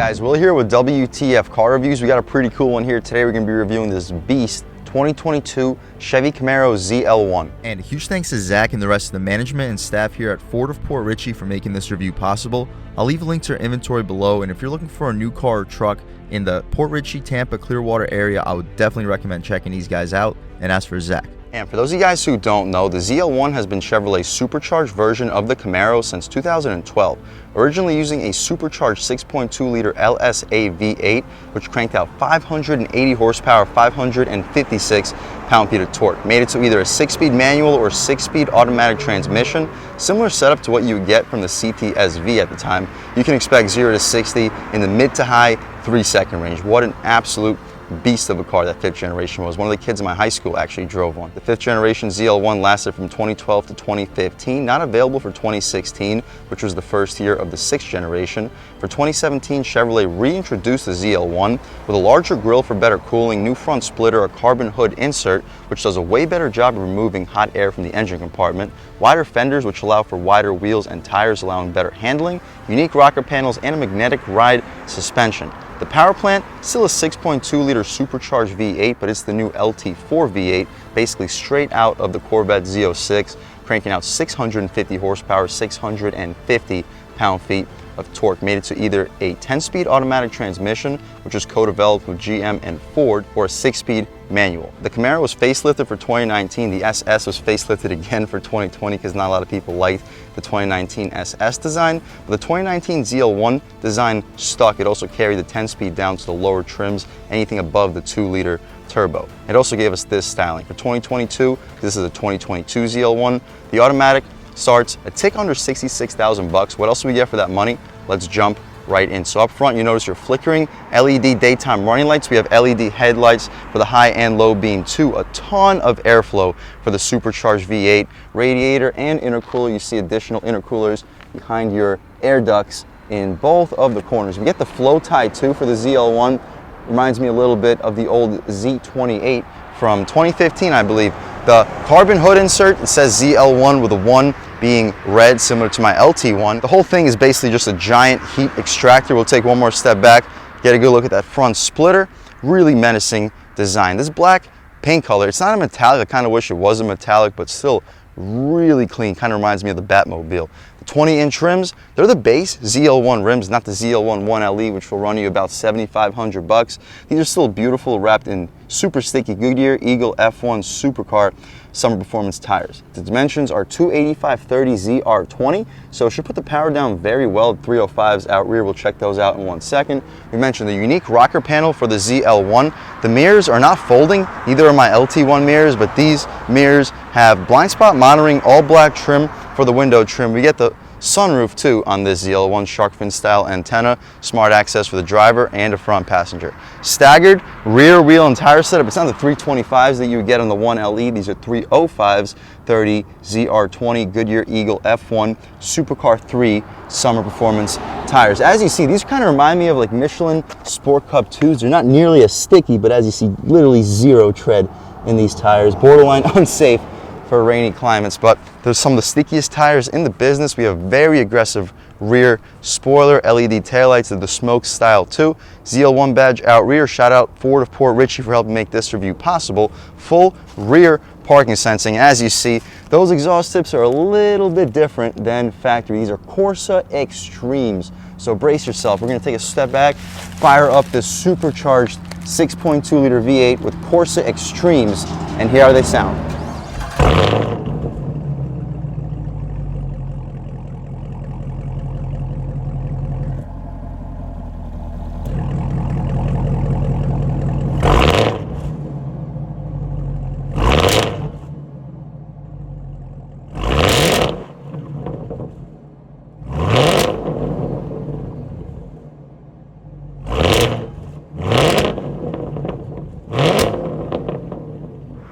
Guys, Will here with W.T.F car reviews. We got a pretty cool one here today. We're going to be reviewing this beast 2022 Chevy Camaro ZL1. And a huge thanks to Zach and the rest of the management and staff here at Ford of Port Richey for making this review possible. I'll leave a link to our inventory below, and if you're looking for a new car or truck in the Port Richey, Tampa, Clearwater area, I would definitely recommend checking these guys out. And as for Zach. And for those of you guys who don't know, the ZL1 has been Chevrolet's supercharged version of the Camaro since 2012, originally using a supercharged 6.2-liter LSA V8, which cranked out 580 horsepower, 556 pound-feet of torque. Made it to either a 6-speed manual or 6-speed automatic transmission. Similar setup to what you would get from the CT-SV at the time. You can expect 0 to 60 in the mid to high 3-second range. What an absolute beast of a car that 5th generation was. One of the kids in my high school actually drove one. The 5th generation ZL1 lasted from 2012 to 2015, not available for 2016, which was the first year of the 6th generation. For 2017, Chevrolet reintroduced the ZL1 with a larger grille for better cooling, new front splitter, a carbon hood insert, which does a way better job of removing hot air from the engine compartment, wider fenders, which allow for wider wheels and tires, allowing better handling, unique rocker panels, and a magnetic ride suspension. The power plant, still a 6.2-liter supercharged V8, but it's the new LT4 V8, basically straight out of the Corvette Z06, cranking out 650 horsepower, 650 pound-feet of torque. Made it to either a 10-speed automatic transmission, which was co-developed with GM and Ford, or a 6-speed manual. The Camaro was facelifted for 2019. The SS was facelifted again for 2020 because not a lot of people liked the 2019 SS design. But the 2019 ZL1 design stuck. It also carried the 10-speed down to the lower trims, anything above the 2-liter turbo. It also gave us this styling. For 2022, this is a 2022 ZL1, the automatic starts a tick under 66,000 bucks. What else do we get for that money? Let's jump right in. So up front, you notice your flickering LED daytime running lights. We have LED headlights for the high and low beam too. A ton of airflow for the supercharged V8. Radiator and intercooler. You see additional intercoolers behind your air ducts in both of the corners. We get the flow tie too for the ZL1. Reminds me a little bit of the old Z28 from 2015, I believe. The carbon hood insert, it says ZL1 with a 1 being red, similar to my LT1. The whole thing is basically just a giant heat extractor. We'll take one more step back, get a good look at that front splitter. Really menacing design. This black paint color, it's not a metallic. I kind of wish it was a metallic, but still really clean. Kind of reminds me of the Batmobile. The 20-inch rims, they're the base ZL1 rims, not the ZL1 1LE, which will run you about 7,500 bucks. These are still beautiful, wrapped in super sticky Goodyear Eagle F1 Supercar summer performance tires. The dimensions are 285/30 ZR20, so it should put the power down very well. 305s out rear, we'll check those out in 1 second. We mentioned the unique rocker panel for the ZL1. The mirrors are not folding, neither are my LT1 mirrors, but these mirrors have blind spot monitoring, all black trim for the window trim. We get the sunroof too on this ZL1, shark fin style antenna, smart access for the driver and a front passenger. Staggered rear wheel and tire setup. It's not the 325s that you would get on the 1LE. These are 305s, 30 ZR20 Goodyear Eagle F1 Supercar 3 summer performance tires. As you see, these kind of remind me of like Michelin Sport Cup 2s. They're not nearly as sticky, but as you see, literally zero tread in these tires. Borderline unsafe for rainy climates, but there's some of the stickiest tires in the business. We have very aggressive rear spoiler, LED taillights, the smoke style too. ZL1 badge out rear. Shout out Ford of Port Richey for helping make this review possible. Full rear parking sensing. As you see, those exhaust tips are a little bit different than factory. These are Corsa Extremes. So brace yourself. We're gonna take a step back, fire up this supercharged 6.2-liter V8 with Corsa Extremes, and here how they sound.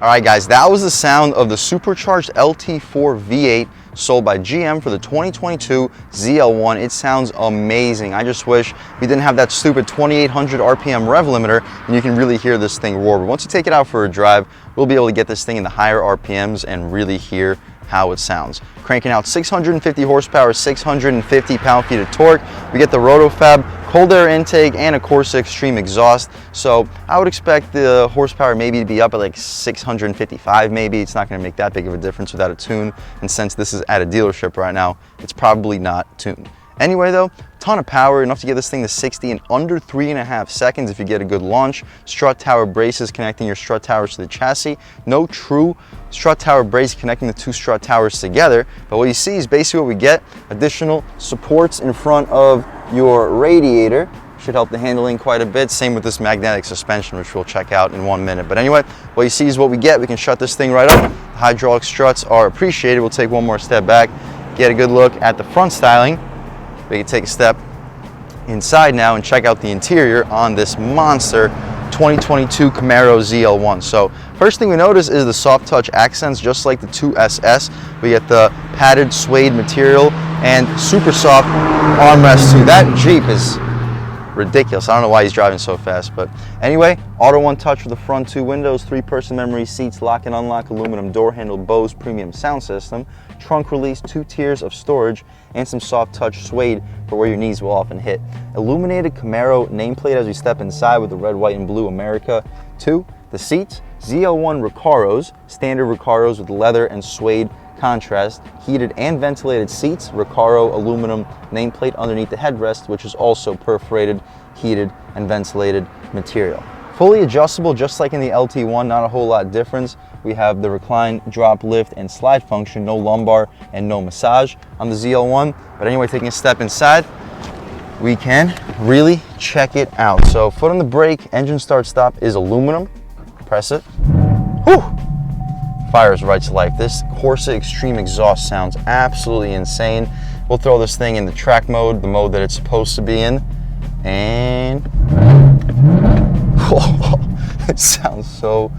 Alright guys, that was the sound of the supercharged LT4 V8 sold by GM for the 2022 ZL1. It sounds amazing. I just wish we didn't have that stupid 2,800 RPM rev limiter and you can really hear this thing roar. But once you take it out for a drive, we'll be able to get this thing in the higher RPMs and really hear how it sounds. Cranking out 650 horsepower, 650 pound-feet of torque. We get the RotoFab cold air intake, and a Corsa Extreme exhaust. So I would expect the horsepower maybe to be up at like 655 maybe. It's not going to make that big of a difference without a tune. And since this is at a dealership right now, it's probably not tuned. Anyway though, ton of power, enough to get this thing to 60 in under 3.5 seconds if you get a good launch. Strut tower braces connecting your strut towers to the chassis. No true strut tower brace connecting the two strut towers together, but what you see is basically what we get. Additional supports in front of your radiator. Should help the handling quite a bit. Same with this magnetic suspension, which we'll check out in 1 minute. But anyway, what you see is what we get. We can shut this thing right up. The hydraulic struts are appreciated. We'll take one more step back, get a good look at the front styling. We can take a step inside now and check out the interior on this monster 2022 Camaro ZL1. So first thing we notice is the soft touch accents, just like the 2SS. We get the padded suede material and super soft armrests too. That Jeep is ridiculous. I don't know why he's driving so fast, but anyway, auto one touch for the front two windows, 3-person memory seats, lock and unlock, aluminum door handle, Bose premium sound system, trunk release, 2 tiers of storage, and some soft touch suede for where your knees will often hit. Illuminated Camaro nameplate as we step inside with the red, white, and blue America 2. The seats, ZL1 Recaros, standard Recaros with leather and suede contrast, heated and ventilated seats, Recaro aluminum nameplate underneath the headrest, which is also perforated, heated, and ventilated material. Fully adjustable, just like in the LT1, not a whole lot difference. We have the recline, drop, lift, and slide function, no lumbar and no massage on the ZL1. But anyway, taking a step inside, we can really check it out. So foot on the brake, engine start stop is aluminum. Press it. Whew! Fires right to life. This Corsa Extreme exhaust sounds absolutely insane. We'll throw this thing in the track mode, the mode that it's supposed to be in, and it sounds so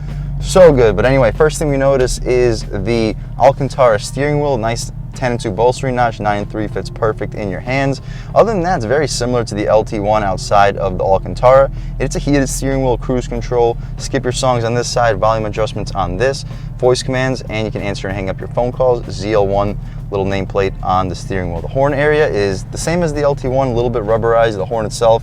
good. But anyway, first thing we notice is the Alcantara steering wheel. Nice 10-2 bolstering notch, 9-3 fits perfect in your hands. Other than that, it's very similar to the LT1 outside of the Alcantara. It's a heated steering wheel, cruise control, skip your songs on this side, volume adjustments on this, voice commands, and you can answer and hang up your phone calls. ZL1 little nameplate on the steering wheel. The horn area is the same as the LT1, a little bit rubberized. The horn itself,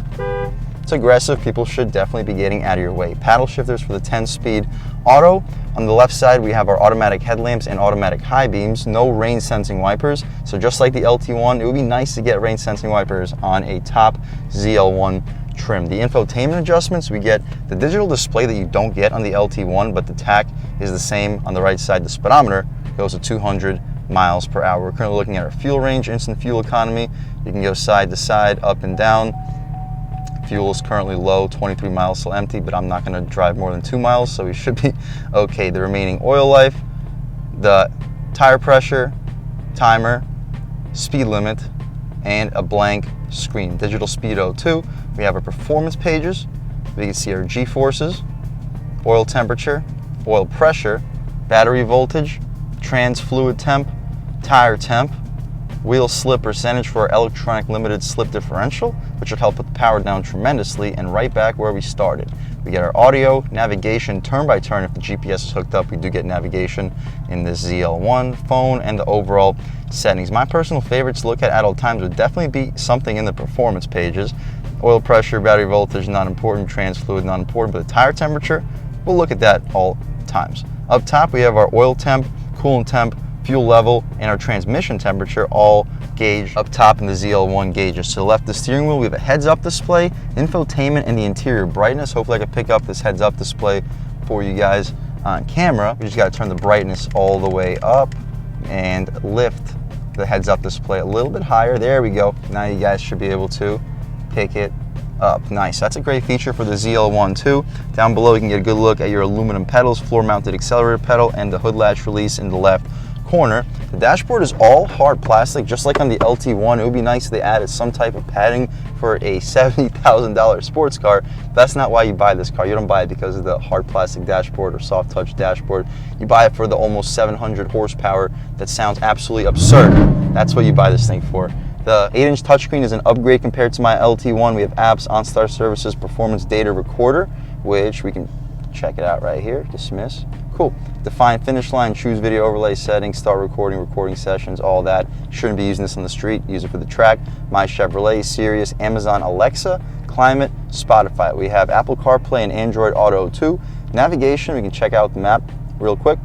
it's aggressive. People should definitely be getting out of your way. Paddle shifters for the 10-speed auto. On the left side, we have our automatic headlamps and automatic high beams. No rain sensing wipers. So just like the LT1, it would be nice to get rain sensing wipers on a top ZL1 trim. The infotainment adjustments, we get the digital display that you don't get on the LT1, but the TAC is the same on the right side. The speedometer goes to 200 miles per hour. We're currently looking at our fuel range, instant fuel economy. You can go side to side, up and down. Fuel is currently low, 23 miles till empty, but I'm not going to drive more than 2 miles, so we should be okay. The remaining oil life, the tire pressure, timer, speed limit, and a blank screen. Digital speedo too. We have our performance pages. We can see our G-forces, oil temperature, oil pressure, battery voltage, trans fluid temp, tire temp, wheel slip percentage for our electronic limited slip differential, which will help put the power down tremendously, and right back where we started. We get our audio, navigation, turn by turn. If the GPS is hooked up, we do get navigation in this ZL1 phone, and the overall settings. My personal favorites to look at all times would definitely be something in the performance pages. Oil pressure, battery voltage, not important, trans fluid, not important, but the tire temperature, we'll look at that all times. Up top, we have our oil temp, coolant temp, fuel level, and our transmission temperature all gauged up top in the ZL1 gauges. To the left of the steering wheel, we have a heads-up display, infotainment, and the interior brightness. Hopefully I can pick up this heads-up display for you guys on camera. We just got to turn the brightness all the way up and lift the heads-up display a little bit higher. There we go. Now you guys should be able to pick it up. Nice. That's a great feature for the ZL1 too. Down below you can get a good look at your aluminum pedals, floor-mounted accelerator pedal, and the hood latch release in the left corner. The dashboard is all hard plastic, just like on the LT1. It would be nice if they added some type of padding for a $70,000 sports car. That's not why you buy this car. You don't buy it because of the hard plastic dashboard or soft touch dashboard. You buy it for the almost 700 horsepower that sounds absolutely absurd. That's what you buy this thing for. The 8-inch touchscreen is an upgrade compared to my LT1. We have apps, OnStar services, performance data recorder, which we can check it out right here. Dismiss. Cool. Define finish line, choose video overlay settings, start recording sessions, all that. Shouldn't be using this on the street, use it for the track. My Chevrolet, Sirius, Amazon Alexa, climate, Spotify. We have Apple CarPlay and Android Auto too. Navigation, we can check out the map real quick.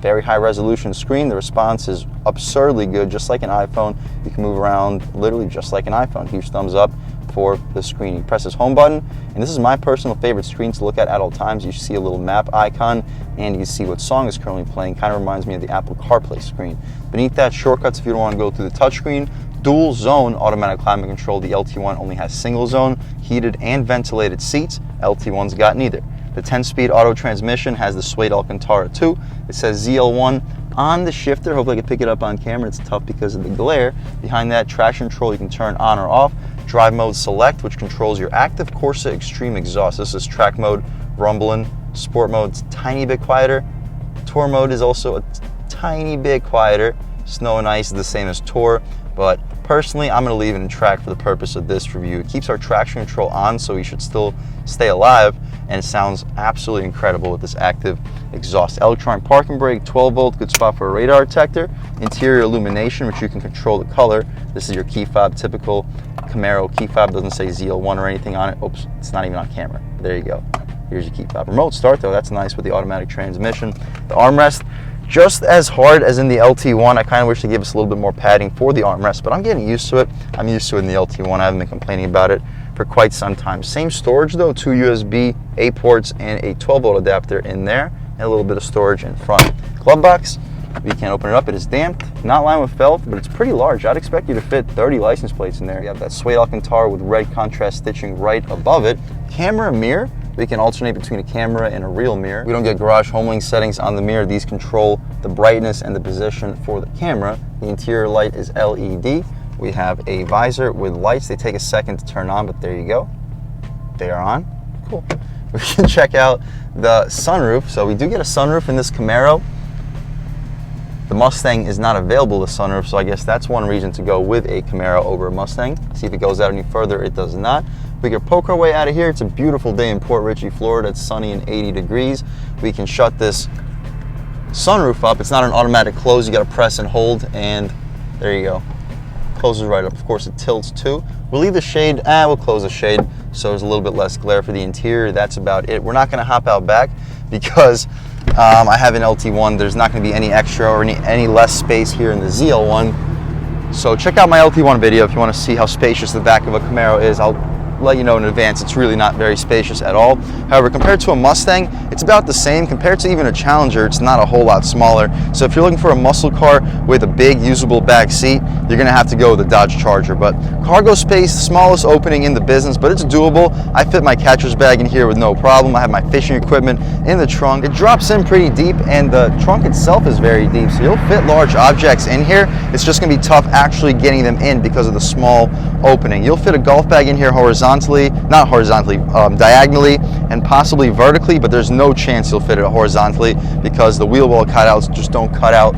Very high resolution screen. The response is absurdly good, just like an iPhone. You can move around literally just like an iPhone. Huge thumbs up for the screen. You press this home button, and this is my personal favorite screen to look at all times. You see a little map icon, and you can see what song is currently playing. Kind of reminds me of the Apple CarPlay screen. Beneath that, shortcuts if you don't want to go through the touchscreen. Dual zone automatic climate control. The LT1 only has single zone, heated and ventilated seats. LT1's got neither. The 10-speed auto transmission has the suede Alcantara 2. It says ZL1 on the shifter. Hopefully I can pick it up on camera. It's tough because of the glare. Behind that, traction control you can turn on or off. Drive mode select, which controls your active Corsa Extreme exhaust. This is track mode, rumbling. Sport mode's a tiny bit quieter. Tour mode is also a tiny bit quieter. Snow and ice is the same as Tour, but personally, I'm going to leave it in track for the purpose of this review. It keeps our traction control on, so we should still stay alive, and it sounds absolutely incredible with this active exhaust. Electronic parking brake, 12 volt, good spot for a radar detector. Interior illumination, which you can control the color. This is your key fob, typical Camaro key fob. Doesn't say ZL1 or anything on it. Oops, it's not even on camera. There you go. Here's your key fob. Remote start though, that's nice with the automatic transmission. The armrest, just as hard as in the LT1. I kind of wish to give us a little bit more padding for the armrest, but I'm getting used to it. I'm used to it in the LT1. I haven't been complaining about it for quite some time. Same storage though, 2 USB-A ports and a 12 volt adapter in there, and a little bit of storage in front. Glove box, we can open it up. It is damped, not lined with felt, but it's pretty large. I'd expect you to fit 30 license plates in there. You have that suede Alcantara with red contrast stitching right above it. Camera mirror, we can alternate between a camera and a real mirror. We don't get garage home link settings on the mirror. These control the brightness and the position for the camera. The interior light is LED. We have a visor with lights. They take a second to turn on, but there you go. They are on. Cool. We can check out the sunroof. So we do get a sunroof in this Camaro. The Mustang is not available to sunroof, so I guess that's one reason to go with a Camaro over a Mustang. See if it goes out any further. It does not. We can poke our way out of here. It's a beautiful day in Port Richey, Florida. It's sunny and 80 degrees. We can shut this sunroof up. It's not an automatic close. You got to press and hold, and there you go. Closes right up. Of course, it tilts too. We'll leave the shade. We'll close the shade so there's a little bit less glare for the interior. That's about it. We're not going to hop out back because I have an LT1. There's not going to be any extra or any less space here in the ZL1. So check out my LT1 video if you want to see how spacious the back of a Camaro is. I'll let you know in advance, it's really not very spacious at all. However, compared to a Mustang, it's about the same. Compared to even a Challenger, it's not a whole lot smaller. So if you're looking for a muscle car with a big usable back seat, you're gonna have to go with the Dodge Charger. But cargo space, smallest opening in the business, but it's doable. I fit my catcher's bag in here with no problem. I have my fishing equipment in the trunk. It drops in pretty deep, and the trunk itself is very deep, so you'll fit large objects in here. It's just gonna be tough actually getting them in because of the small opening. You'll fit a golf bag in here diagonally and possibly vertically, but there's no chance you'll fit it horizontally because the wheel well cutouts just don't cut out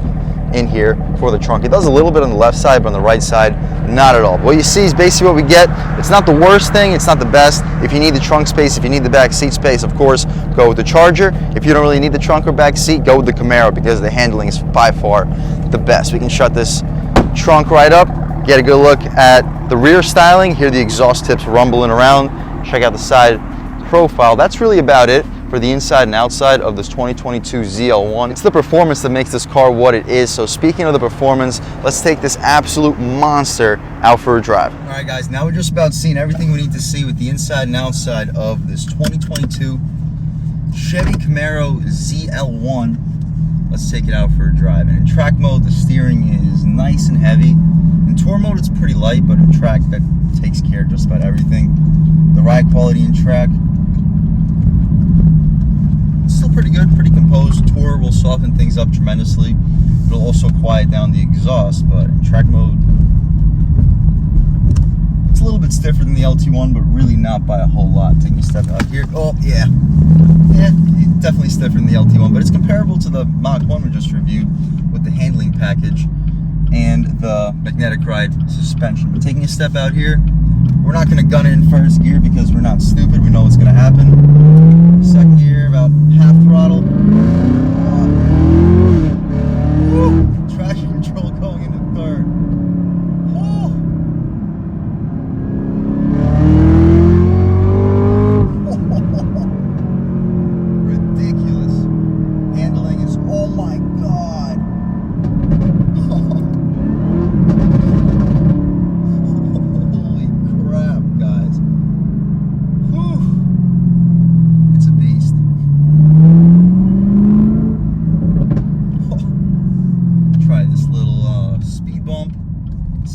in here for the trunk. It does a little bit on the left side, but on the right side, not at all. What you see is basically what we get. It's not the worst thing, it's not the best. If you need the trunk space, if you need the back seat space, of course, go with the Charger. If you don't really need the trunk or back seat, go with the Camaro because the handling is by far the best. We can shut this trunk right up, get a good look at the rear styling, hear the exhaust tips rumbling around, check out the side profile. That's really about it for the inside and outside of this 2022 ZL1. It's the performance that makes this car what it is. So speaking of the performance, let's take this absolute monster out for a drive. All right guys, now we're just about seeing everything we need to see with the inside and outside of this 2022 Chevy Camaro ZL1. Let's take it out for a drive. And in track mode, the steering is nice and heavy. In tour mode, it's pretty light, but in track, that takes care of just about everything. The ride quality in track, it's still pretty good, pretty composed. Tour will soften things up tremendously. It'll also quiet down the exhaust, but in track mode, it's a little bit stiffer than the LT1, but really not by a whole lot. Taking a step out here. Oh, yeah, definitely stiffer than the LT1, but it's comparable to the Mach 1 we just reviewed with the handling package and the magnetic ride suspension. But taking a step out here, we're not going to gun it in first gear because we're not stupid. We know what's going to happen. Second gear, about half throttle.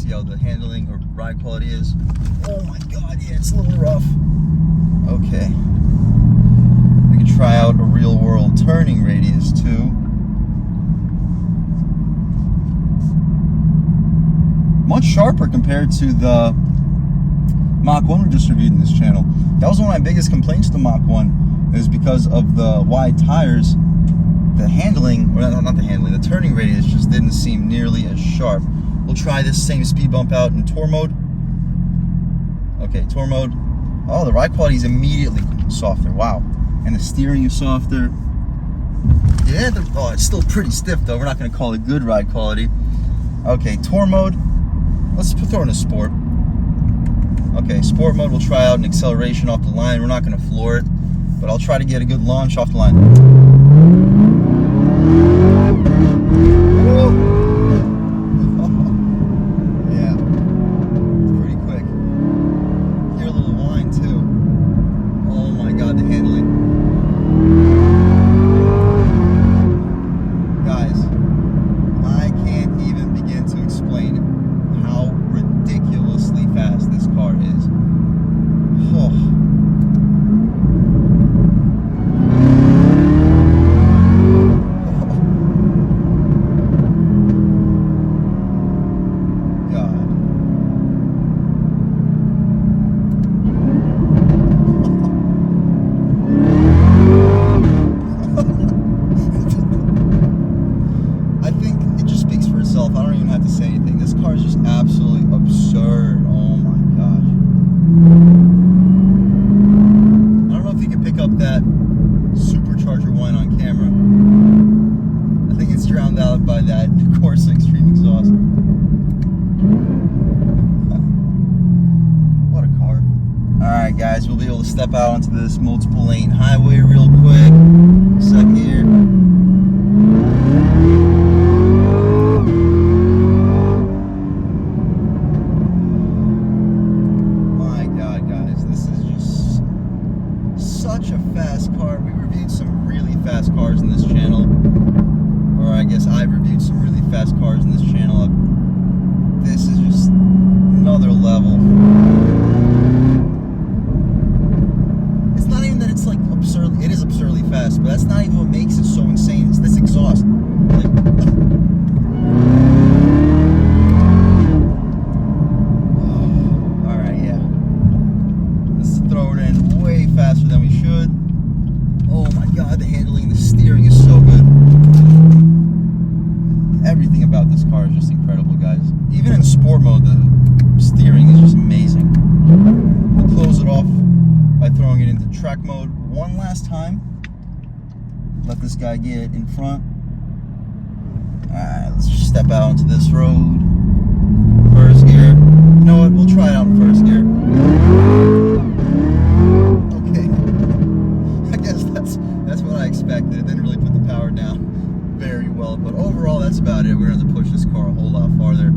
see how the handling or ride quality is. Oh my God, yeah, it's a little rough. Okay. We can try out a real world turning radius too. Much sharper compared to the Mach 1 we just reviewed in this channel. That was one of my biggest complaints with the Mach 1, is because of the wide tires. The handling, or not the handling, the turning radius just didn't seem nearly as sharp. We'll try this same speed bump out in tour mode. Okay, tour mode. Oh, the ride quality is immediately softer. Wow. And the steering is softer. Yeah, oh, it's still pretty stiff though. We're not going to call it good ride quality. Okay, tour mode. Let's throw in a sport. Okay, sport mode, we'll try out an acceleration off the line. We're not going to floor it, but I'll try to get a good launch off the line. By that Corsa Extreme exhaust. What a car. Alright guys, we'll be able to step out onto this multiple lane highway real quick. Second gear. My God guys, this is just such a fast car. We reviewed some really fast cars in this channel. Or I guess I've reviewed some really fast cars in this channel. This is just another level. It's not even that it's like absurd. It is absurdly fast, but that's not even what makes it so insane. It's this exhaust. Like, all right, yeah. Let's throw it in way faster than we should. Oh my God, the handling, the steering is so good. Everything about this car is just incredible, guys. Even in sport mode, the steering is just amazing. We'll close it off by throwing it into track mode one last time. Let this guy get in front. Alright, let's just step out onto this road. First gear. You know what? We'll try it out in first gear. Okay. I guess that's what I expected. It didn't really put the power down very well, but overall that's about it. We're going to have to push this car a whole lot farther.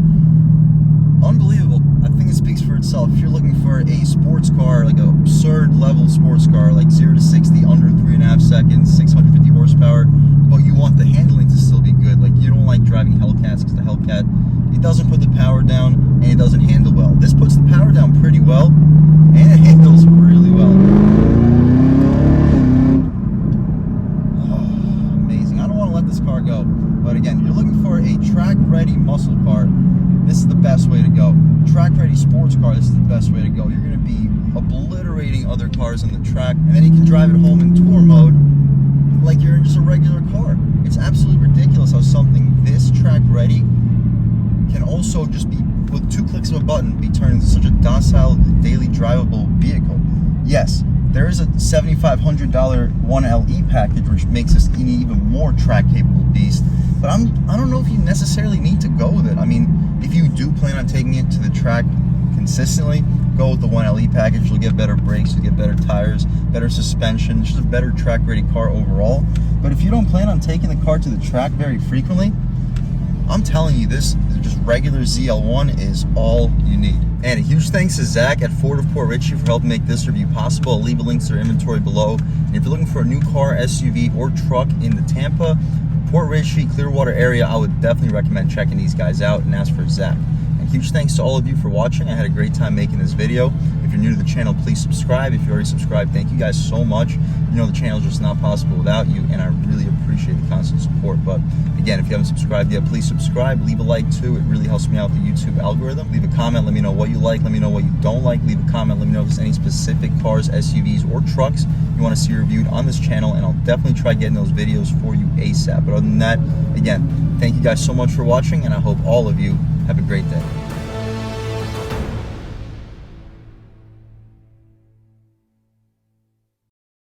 Unbelievable. I think it speaks for itself. If you're looking for a sports car, like an absurd level sports car, like 0 to 60 under 3.5 seconds, 650 horsepower, but you want the handling to still be good. Like you don't like driving Hellcats, because the Hellcat, it doesn't put the power down and it doesn't handle well. This puts the power down pretty well and it handles really well. This car go, but again, you're looking for a track-ready muscle car, this is the best way to go. Track-ready sports car, this is the best way to go. You're going to be obliterating other cars on the track, and then you can drive it home in tour mode like you're in just a regular car. It's absolutely ridiculous how something this track-ready can also just be, with 2 clicks of a button, be turned into such a docile, daily drivable vehicle. Yes, there is a $7,500 1LE package, which makes this an even more track-capable beast. But I don't know if you necessarily need to go with it. I mean, if you do plan on taking it to the track consistently, go with the 1LE package. You'll get better brakes, you'll get better tires, better suspension, just a better track-ready car overall. But if you don't plan on taking the car to the track very frequently, I'm telling you, this just regular ZL1 is all you need. And a huge thanks to Zach at Ford of Port Richey for helping make this review possible. I'll leave a link to their inventory below. And if you're looking for a new car, SUV, or truck in the Tampa, Port Richey, Clearwater area, I would definitely recommend checking these guys out and ask for Zach. And huge thanks to all of you for watching. I had a great time making this video. If you're new to the channel, please subscribe. If you already subscribed, thank you guys so much. You know the channel is just not possible without you, and I really appreciate the constant support. But again, if you haven't subscribed yet, please subscribe. Leave a like too. It really helps me out with the YouTube algorithm. Leave a comment. Let me know what you like. Let me know what you don't like. Leave a comment. Let me know if there's any specific cars, SUVs, or trucks you want to see reviewed on this channel, and I'll definitely try getting those videos for you ASAP. But other than that, again, thank you guys so much for watching, and I hope all of you have a great day.